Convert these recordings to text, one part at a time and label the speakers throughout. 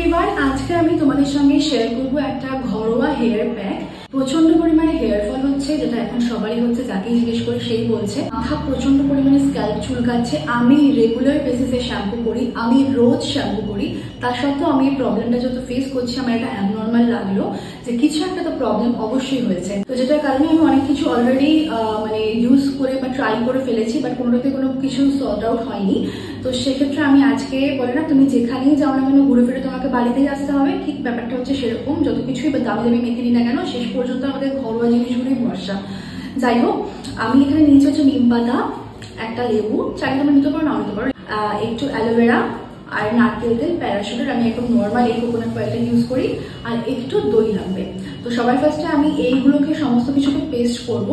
Speaker 1: Everyone, আজকে আমি তোমাদের সঙ্গে শেয়ার করব একটা ঘরোয়া হেয়ার প্যাক। প্রচন্ড পরিমাণে হেয়ার ফল হচ্ছে, যেটা এখন সবারই হচ্ছে, যাকে জিজ্ঞেস করে সেই বলছে মাথা প্রচন্ড পরিমাণে স্ক্যাল্প চুলকাচ্ছে। আমি রেগুলার বেসিসে শ্যাম্পু করি, আমি রোজ শ্যাম্পু করি, তার সত্ত্বেও আমি এই প্রবলেমটা যত ফেস করছি আমার এটা অ্যাবনর্মাল লাগলো যে কিছু একটা তো প্রবলেম অবশ্যই হয়েছে। তো যেটার কারণে আমি অনেক কিছু অলরেডি ইউজ করে বা ট্রাই করে ফেলেছি, বাট কোনোটাতে কোনো কিছু সর্ট আউট হয়নি। তো সেক্ষেত্রে আমি আজকে বলে না, তুমি যেখানেই যাও না কেন ঘুরে ফিরে তোমাকে বাড়িতেই আসতে হবে, ঠিক ব্যাপারটা হচ্ছে সেরকম। যত কিছুই বা দামি দামি মেখে নিই না কেন, শেষ পর্যন্ত আমাদের ঘরোয়া জিনিসগুলোই ভরসা। যাই হোক, আমি এখানে নিয়েছি হচ্ছে নিম পাতা, একটা লেবু, চাইলে তুমি নিতে পারো, নাও নিতে পারো, একটু অ্যালোভেরা আর নারকেল তেল, প্যারাশুটের, আমি একদম নর্মাল এই কোকোনাট অয়েলটা ইউজ করি, আর একটু দই লাগবে। তো সবার ফার্স্টে আমি এইগুলোকে সমস্ত কিছুকে পেস্ট করব।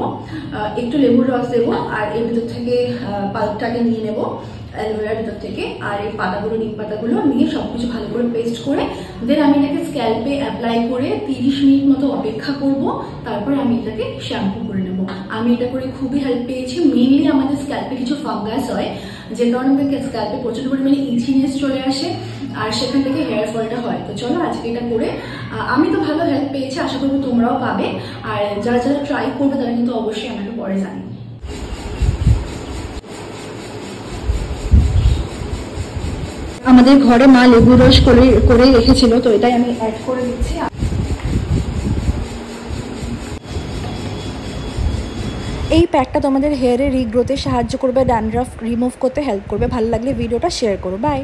Speaker 1: একটু লেবুর রস দেবো, আর এর ভিতর থেকে পাল্পটাকে নিয়ে নেবো অ্যালোভেরার ভিতর থেকে, আর এই পাতাগুলো, নিম পাতাগুলো নিয়ে সবকিছু ভালো করে পেস্ট করে দেন আমি এটাকে স্ক্যাল্পে অ্যাপ্লাই করে 30 মিনিট মতো অপেক্ষা করব। তারপর আমি এটাকে শ্যাম্পু করে নেব। আমি এটা করে খুবই হেল্প পেয়েছি। মেনলি আমাদের স্ক্যাল্পে কিছু ফাঙ্গাস হয়, যে কারণে আমাদের স্ক্যাল্পে প্রচুর পরিমাণে ইচিনেস চলে আসে, আর সেখান থেকে হেয়ার ফলটা হয়। তো চলো আজকে এটা করে আমি তো ভালো হেল্প পেয়েছি, আশা করবো তোমরাও পাবে। আর যারা যারা ট্রাই করবে তারা কিন্তু অবশ্যই আমাকে পরে জানি। আমাদের ঘরে মা লেবু রস করে রেখেছিল, তো এটাই আমি অ্যাড করে দিচ্ছি।
Speaker 2: এই প্যাকটা তোমাদের হেয়ারের রিগ্রোথে সাহায্য করবে, ড্যান্ড্রাফ রিমুভ করতে হেল্প করবে। ভালো লাগলে ভিডিওটা শেয়ার করো। বাই।